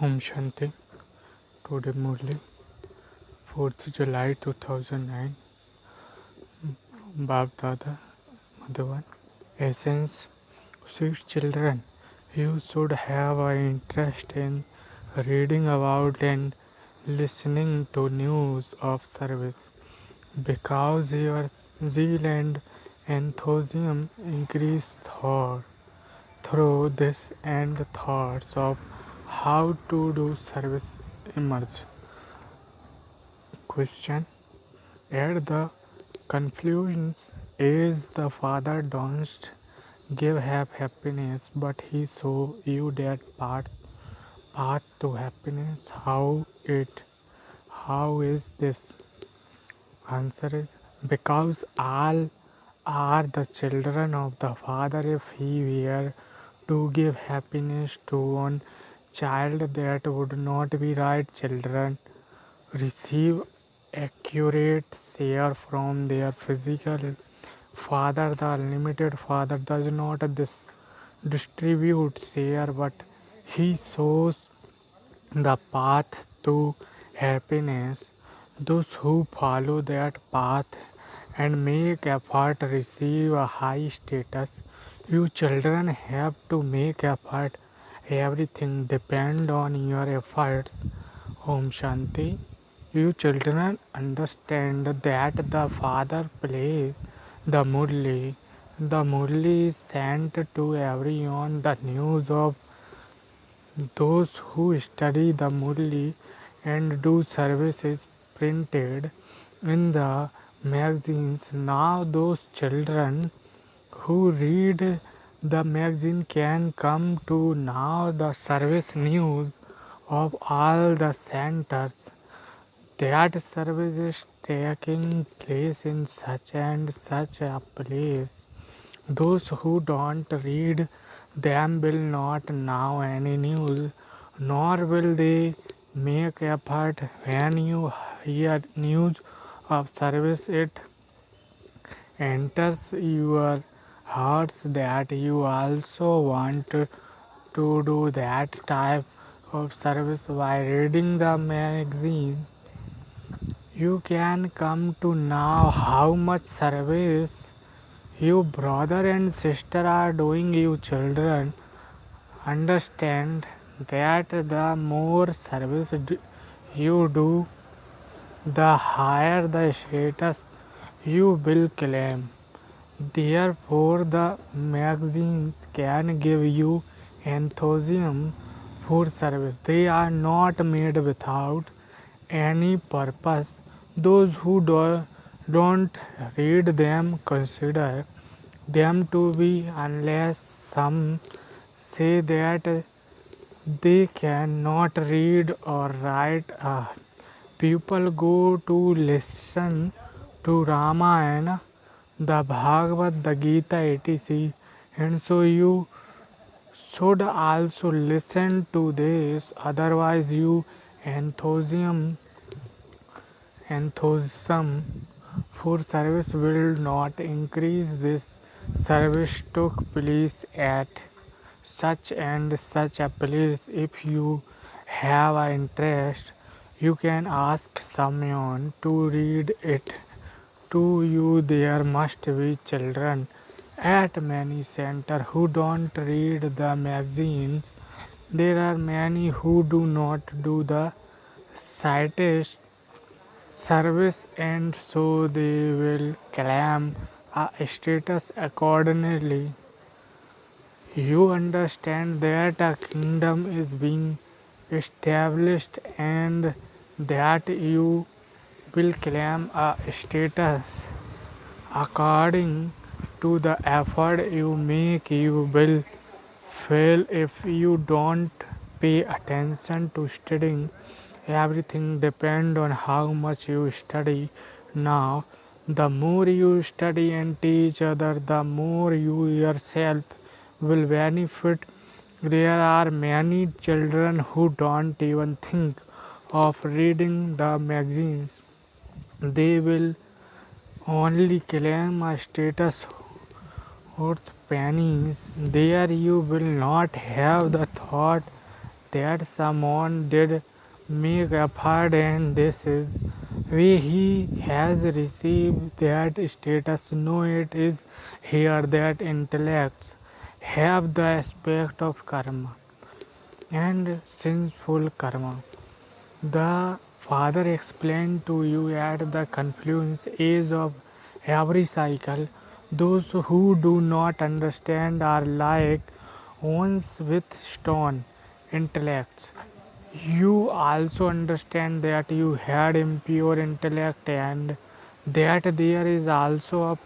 Om Shanti. Today Murli, 4th July 2009. Bab Dada, Madhavan. Essence. Sweet children, you should have an interest in reading about and listening to news of service, because your zeal and enthusiasm increase through this, and thoughts of how to do service emerge. Question. At the conclusions, is the Father don't give happiness, but He show you that path to happiness. How is this? Answer is because all are the children of the Father. If He were to give happiness to one child, that would not be right. Children receive accurate share from their physical father. The unlimited Father does not distribute share, but He shows the path to happiness. Those who follow that path and make effort receive a high status. You children have to make effort. Everything depends on your efforts. Om Shanti. You children understand that the Father plays the Murli. The Murli is sent to everyone. The news of those who study the Murli and do service is printed in the magazines. Now those children who read the magazine can come to know the service news of all the centers. That service is taking place in such and such a place. Those who don't read them will not know any news, nor will they make effort. When you hear news of service, it enters your hearts that you also want to do that type of service. By reading the magazine, you can come to know how much service you brother and sister are doing. You children understand that the more service you do, the higher the status you will claim. Therefore, the magazines can give you enthusiasm for service. They are not made without any purpose. Those who don't read them consider them to be unless some say that they cannot read or write. People go to listen to Ramayana, the Bhagavad, the Gita, etc. And so you should also listen to this, otherwise you enthusiasm for service will not increase. This service took place at such and such a place. If you have an interest, you can ask someone to read it to you. There must be children at many centers who don't read the magazines. There are many who do not do the slightest service, and so they will claim a status accordingly. You understand that a kingdom is being established and that you will claim a status according to the effort you make. You will fail if you don't pay attention to studying. Everything depends on how much you study. Now, the more you study and teach others, the more you yourself will benefit. There are many children who don't even think of reading the magazines. They will only claim a status worth pennies. There you will not have the thought that someone did make effort, and this is way he has received that status. No, it is here that intellects have the aspect of karma and sinful karma. The Father explained to you at the confluence age of every cycle. Those who do not understand are like ones with stone intellects. You also understand that you had impure intellect and that there is also a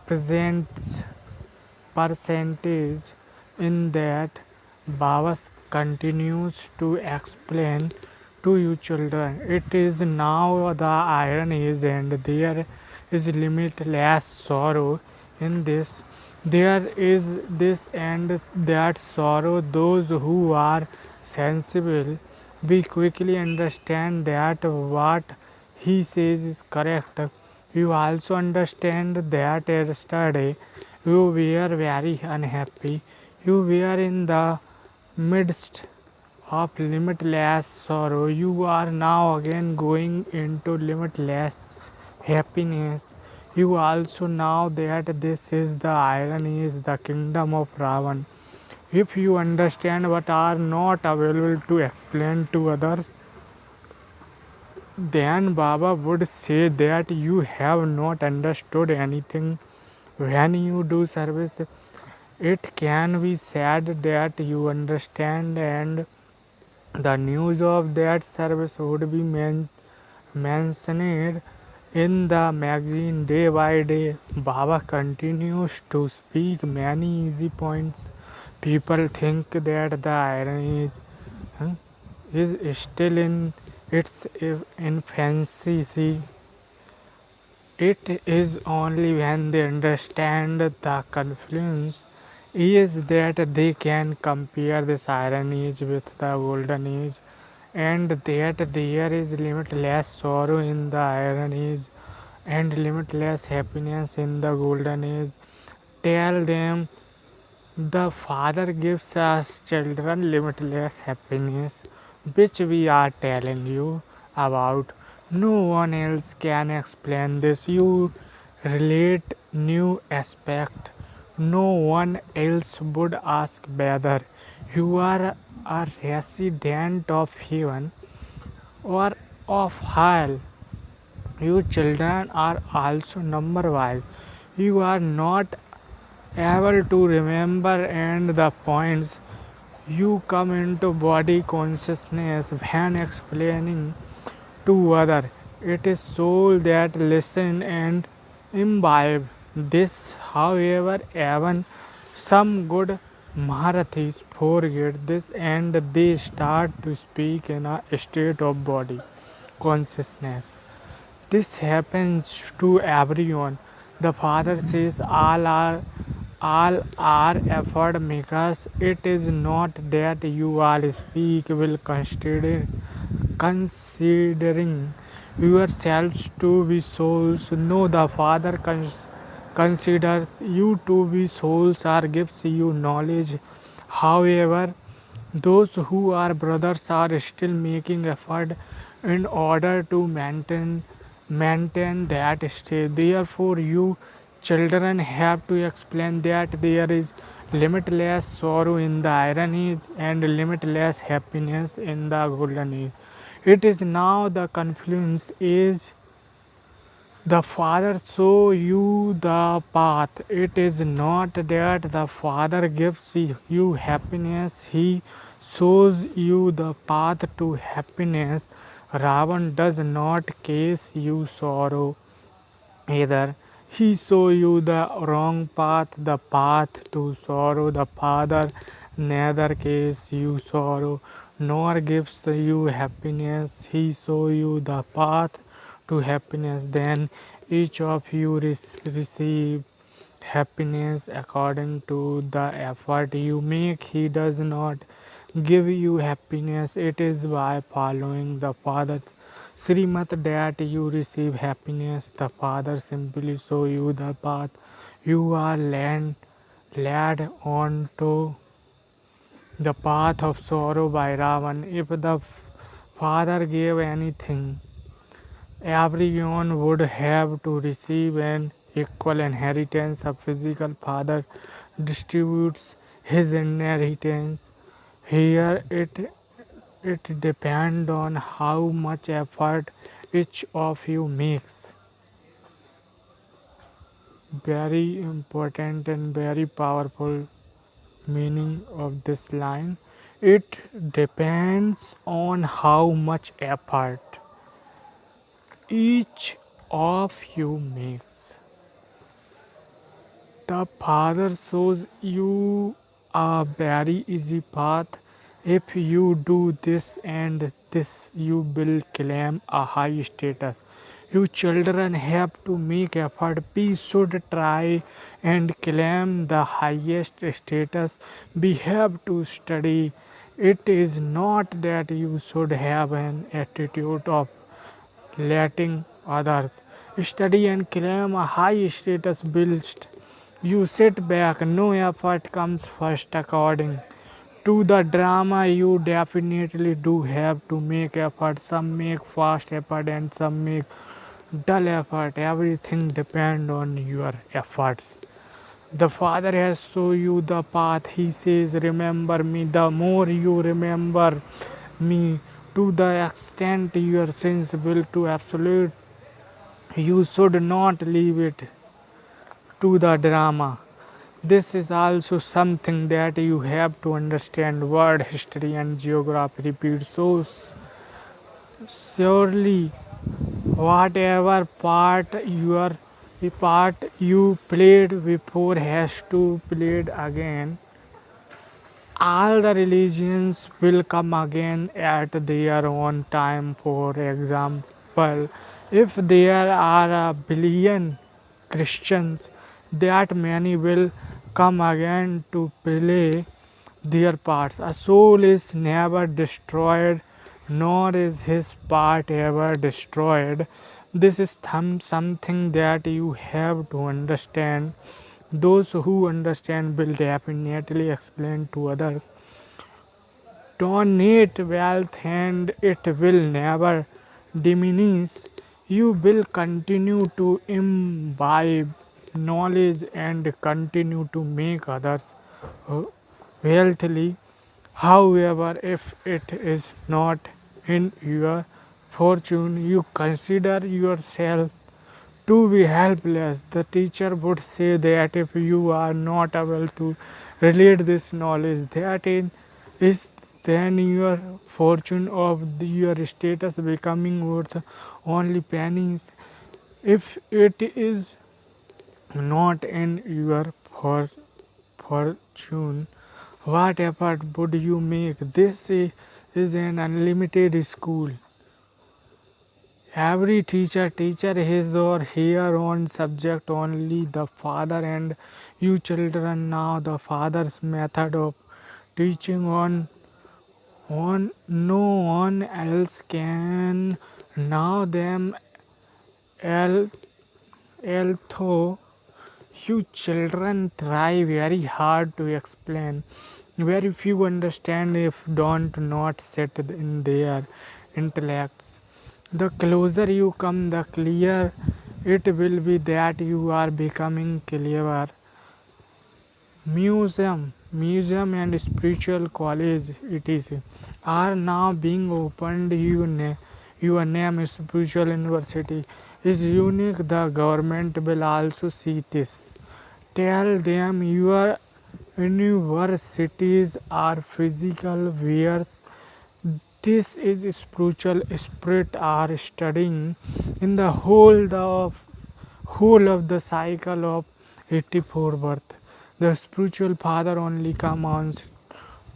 present percentage in that. Baba continues to explain to you children. It is now the iron age and there is limitless sorrow in this. There is this and that sorrow. Those who are sensible, we quickly understand that what he says is correct. You also understand that yesterday you were very unhappy. You were in the midst of limitless sorrow. You are now again going into limitless happiness. You also know that this is the irony is the kingdom of Ravan. If you understand what are not available to explain to others, then Baba would say that you have not understood anything. When you do service, it can be said that you understand, and the news of that service would be mentioned in the magazine day by day. Baba continues to speak many easy points. People think that the irony is still in its infancy. It is only when they understand the confluence is that they can compare this iron age with the golden age, and that there is limitless sorrow in the iron age and limitless happiness in the golden age. Tell them the Father gives us children limitless happiness, which we are telling you about. No one else can explain this. You relate new aspect. No one else would ask whether you are a resident of heaven or of hell. You children are also number wise. You are not able to remember, and the points you come into body consciousness when explaining to other. It is soul that listen and imbibe this. However, even some good Maharathis forget this and they start to speak in a state of body consciousness. This happens to everyone. The Father says all are effort makers. It is not that you all speak will considering yourselves to be souls. No, the Father considers you to be souls or gives you knowledge. However, those who are brothers are still making effort in order to maintain that state. Therefore, you children have to explain that there is limitless sorrow in the iron age and limitless happiness in the golden age. It is now the confluence age. The Father show you the path. It is not that the Father gives you happiness, He shows you the path to happiness. Ravan does not cause you sorrow either. He show you the wrong path, the path to sorrow. The Father neither cause you sorrow nor gives you happiness. He show you the path to happiness. Then each of you receive happiness according to the effort you make. He does not give you happiness. It is by following the Father's Srimat that you receive happiness. The Father simply show you the path. You are led on to The Path of Sorrow by Ravan. If the father gave anything, everyone would have to receive an equal inheritance. A physical father distributes his inheritance. Here it depends on how much effort each of you makes. Very important and very powerful meaning of this line. It depends on how much effort each of you makes. The Father shows you a very easy path. If you do this and this, you will claim a high status. You children have to make effort. We should try and claim the highest status. We have to study. It is not that you should have an attitude of letting others study and claim a high status builds. You sit back, no effort comes first. According to the drama, you definitely do have to make effort. Some make fast effort and some make dull effort. Everything depends on your efforts. The Father has shown you the path. He says, remember me. The more you remember me, to the extent your sins will to absolute, you should not leave it to the drama. This is also something that you have to understand. Word history and geography repeat so surely. Whatever part you played before has to played again. All the religions will come again at their own time. For example, if there are a billion Christians, that many will come again to play their parts. A soul is never destroyed, nor is his part ever destroyed. This is something that you have to understand. Those who understand will definitely explain to others. Donate wealth and it will never diminish. You will continue to imbibe knowledge and continue to make others wealthy. However, if it is not in your fortune, you consider yourself to be helpless. The teacher would say that if you are not able to relate this knowledge, that is then your fortune of your status becoming worth only pennies. If it is not in your fortune, what effort would you make? This is an unlimited school. Every teacher his or her own subject. Only the father and you children now the father's method of teaching on no one else can now them although you children try very hard to explain. Very few understand if don't not set in their intellects. The closer you come, the clearer it will be that you are becoming clever. Museum and spiritual college it is are now being opened. Your name is spiritual university is unique. The government will also see this. Tell them your universities are physical whereas this is spiritual. Spirit are studying in the whole of the cycle of 84 birth. The spiritual father only comes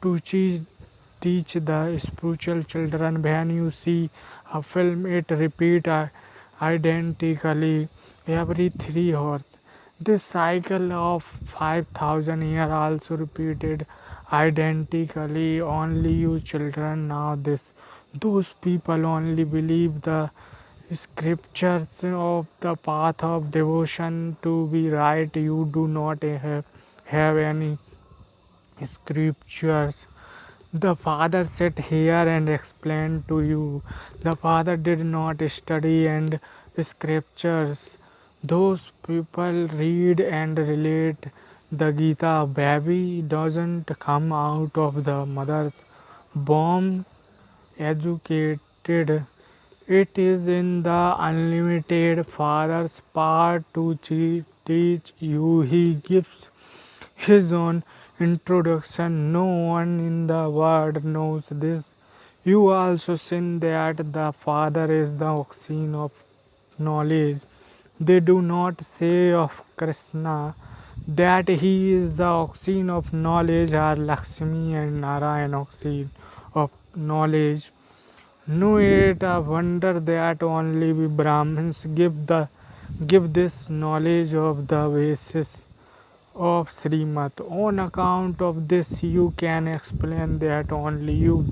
to teach the spiritual children. When you see a film, it repeat identically every 3 hours. This cycle of 5,000 years also repeated identically. Only you children now this. Those people only believe the scriptures of the path of devotion to be right. You do not have any scriptures. The father sat here and explained to you. The father did not study and scriptures. Those people read and relate the Gita. Baby doesn't come out of the mother's womb educated. It is in the unlimited Father's part to teach you. He gives his own introduction. No one in the world knows this. You also seen that the Father is the oxygen of knowledge. They do not say of Krishna that he is the oxygen of knowledge, or Lakshmi and Narayan oxygen of knowledge. No, it a wonder that only we Brahmins give this knowledge of the basis of Srimad. On account of this, you can explain that only you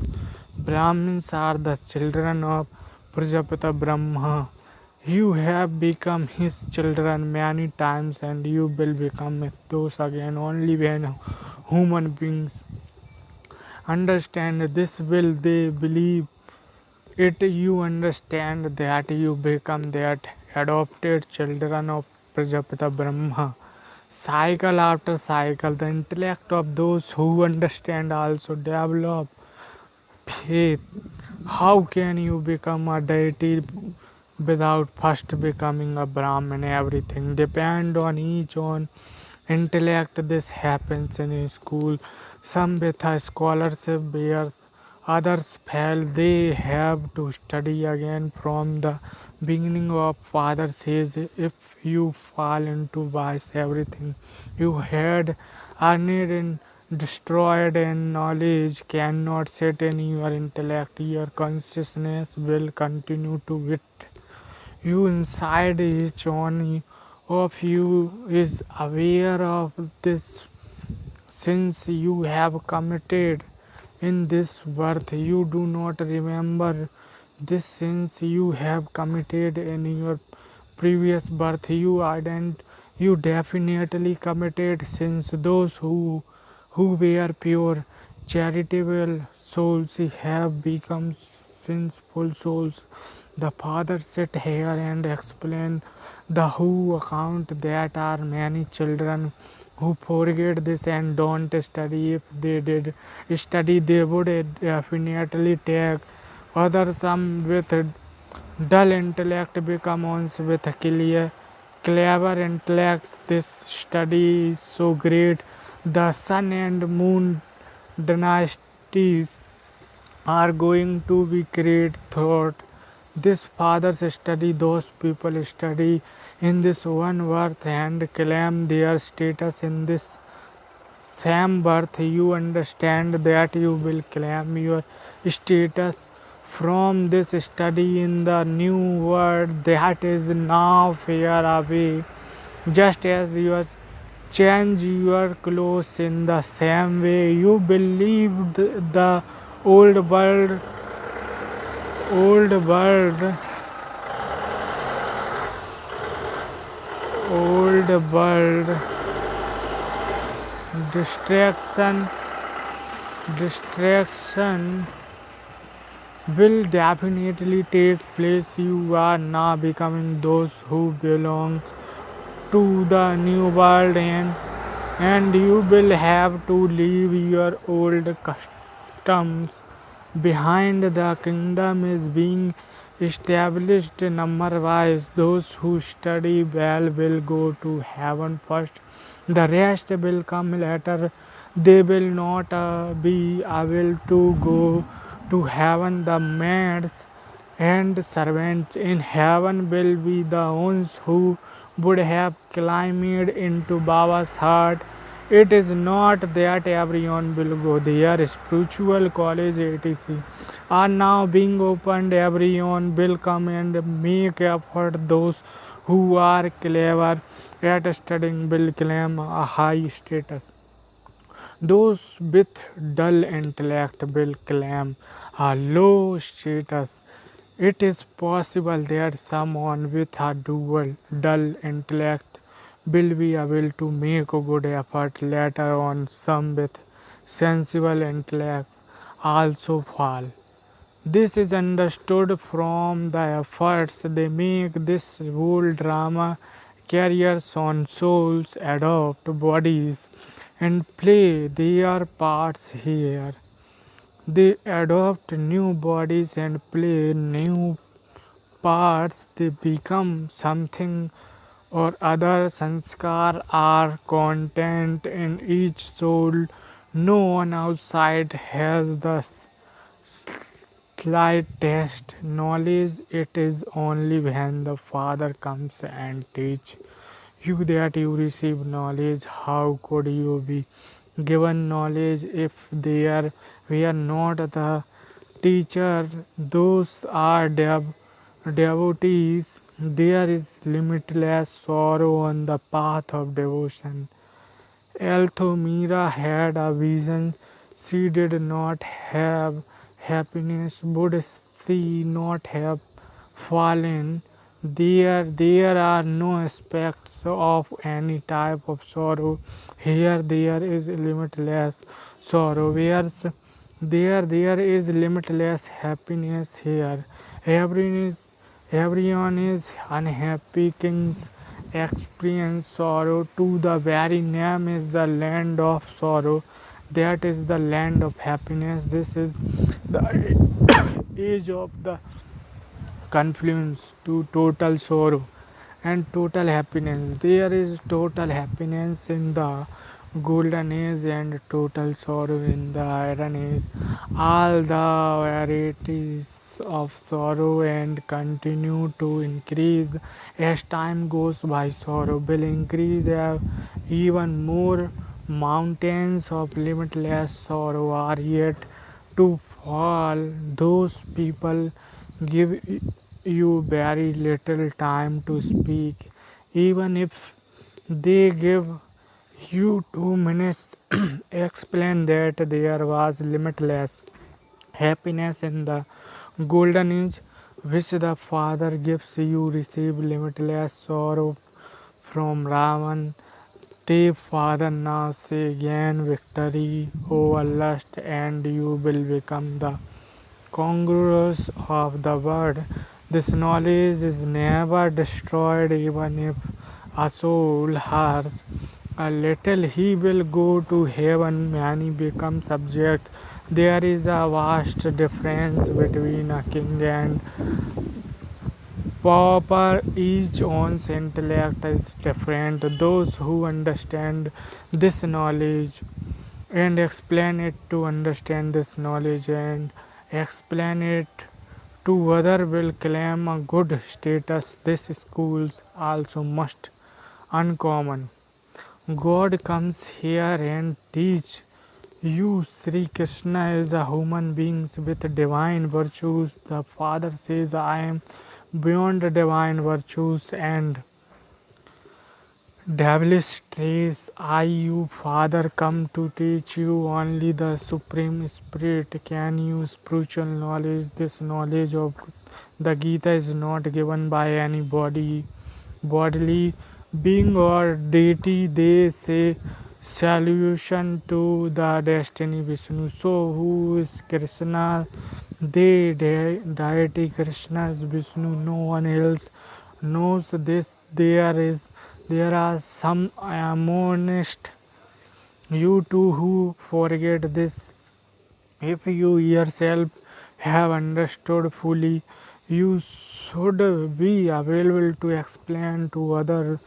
Brahmins are the children of Prajapata Brahma. You have become his children many times, and you will become those again only when human beings understand this. Will they believe it? You understand that you become that adopted children of Prajapata Brahma. Cycle after cycle, the intellect of those who understand also develop faith. How can you become a deity without first becoming a Brahmin? Everything depend on each own intellect. This happens in school. Some with a scholarship bears, others fail. They have to study again from the beginning of. Father says, if you fall into vice, everything you had earned and destroyed, and knowledge cannot sit in your intellect. Your consciousness will continue to wit you inside. Each one of you is aware of this. Since you have committed in this birth, you do not remember this. Since you have committed in your previous birth, you definitely committed sins. Those who were pure charitable souls have become sinful souls. The father sat here and explained the who account. That are many children who forget this and don't study. If they did study, they would definitely take others. Some with dull intellect become ones with clever intellects. This study is so great. The sun and moon dynasties are going to be great thought. This fathers study, those people study in this one birth and claim their status in this same birth. You understand that you will claim your status from this study in the new world that is now far away. Just as you change your clothes in the same way, you believed the old world, old world, old world distraction, distraction will definitely take place. You are now becoming those who belong to the new world, and you will have to leave your old customs behind. The kingdom is being established number wise. Those who study well will go to heaven first. The rest will come later. They will not be able to go to heaven. The maids and servants in heaven will be the ones who would have climbed into Baba's heart. It is not that everyone will go there. Spiritual college etc. are now being opened. Everyone will come and make effort. Those who are clever at studying will claim a high status. Those with dull intellect will claim a low status. It is possible that someone with a dull intellect will be able to make a good effort later on. Some with sensible intellect also fall. This is understood from the efforts they make. This whole drama carries on souls, adopt bodies, and play their parts here. They adopt new bodies and play new parts. They become something or other. Sanskar are content in each soul. No one outside has the slightest knowledge. It is only when the Father comes and teach you that you receive knowledge. How could you be given knowledge if there were not the teacher? Those are devotees. There is limitless sorrow on the path of devotion. Although had a vision, she did not have happiness. Would she not have fallen? There are no aspects of any type of sorrow. Here there is limitless sorrow. There is limitless happiness here. Everyone everyone is unhappy. Kings experience sorrow too. The very name is the land of sorrow. That is the land of happiness. This is the age of the confluence to total sorrow and total happiness. There is total happiness in the golden age and total sorrow in the iron age. All the varieties of sorrow and continue to increase as time goes by. Sorrow will increase even more. Mountains of limitless sorrow are yet to fall. Those people give you very little time to speak. Even if they give you 2 minutes, explain that there was limitless happiness in the golden age, which the Father gives you. Receive limitless sorrow from Ravan. They Father now say gain victory over lust, and you will become the congruous of the word. This knowledge is never destroyed. Even if a soul hurts a little, he will go to heaven. Many become subject. There is a vast difference between a king and pauper. Each one's intellect is different. Those who understand this knowledge and explain it to understand this knowledge and explain it to other will claim a good status. These schools also must uncommon. God comes here and teach you. Sri Krishna is a human being with divine virtues. The Father says, I am beyond divine virtues and devilish traits. I, you, Father, come to teach you. Only the Supreme Spirit can use spiritual knowledge. This knowledge of the Gita is not given by anybody, bodily being or deity. They say solution to the destiny Vishnu. So who is Krishna? They deity Krishna is Vishnu. No one else knows this. There are some amongst you too who forget this. If you yourself have understood fully, you should be available to explain to others.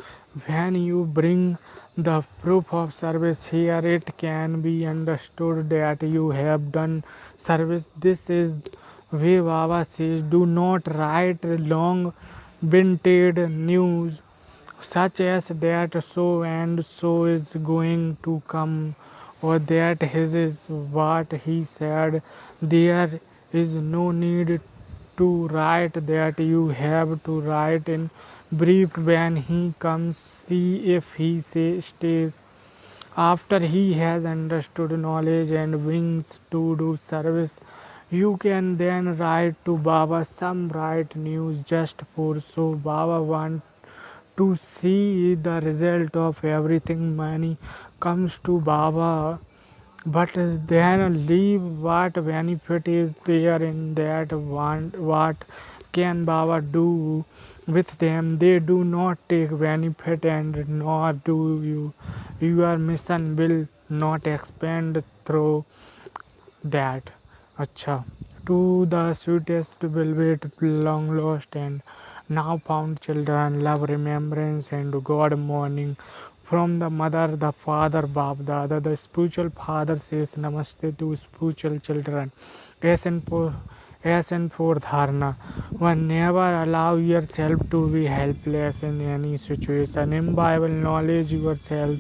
When you bring the proof of service here, it can be understood that you have done service. This is where Baba says, do not write long winded news such as that so and so is going to come, or that his is what he said. There is no need to write that. You have to write in brief. When he comes, see if he stays after he has understood knowledge and wings to do service. You can then write to Baba some right news just for so Baba want to see the result of everything. Money comes to Baba but then leave. What benefit is there in that? What can Baba do with them? They do not take benefit, and nor do you. Your mission will not expand through that. Acha. To the sweetest velvet, long lost and now found children, love, remembrance, and God morning. From the mother, the father, Bab Dada, the spiritual father says Namaste to spiritual children. As and for Dharna. One never allow yourself to be helpless in any situation. Imbibe knowledge yourself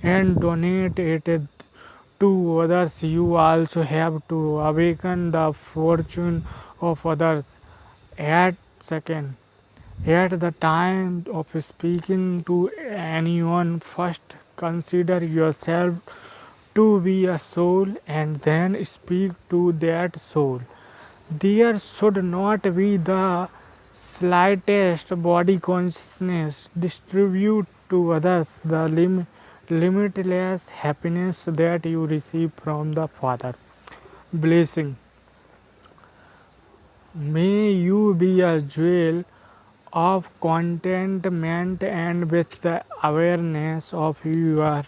and donate it to others. You also have to awaken the fortune of others. At second, at the time of speaking to anyone, first consider yourself to be a soul and then speak to that soul. There should not be the slightest body consciousness. Distribute to others the limitless happiness that you receive from the Father. Blessing. May you be a jewel of contentment and with the awareness of your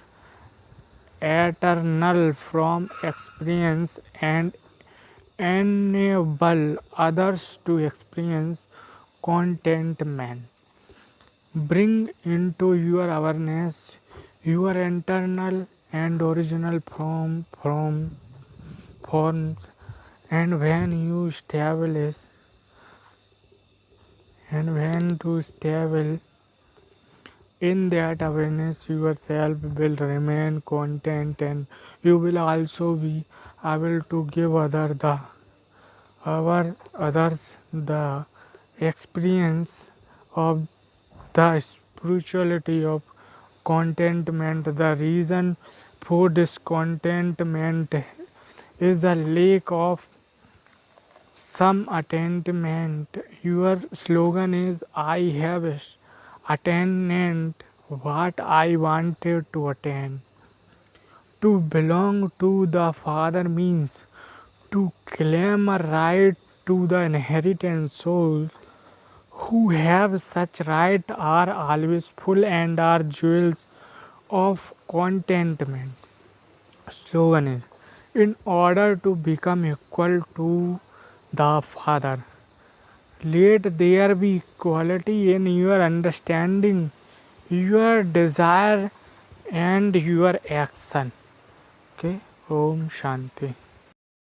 eternal from experience and enable others to experience contentment. Bring into your awareness your internal and original forms, and when to stable in that awareness, yourself will remain content, and you will also be able to give others the experience of the spirituality of contentment. The reason for discontentment is a lack of some attainment. Your slogan is I have attained what I wanted to attain. To belong to the Father means to claim a right to the inheritance. Souls who have such right are always full and are jewels of contentment. Slogan is in order to become equal to the Father, let there be equality in your understanding, your desire, and your action. Okay, Om Shanti.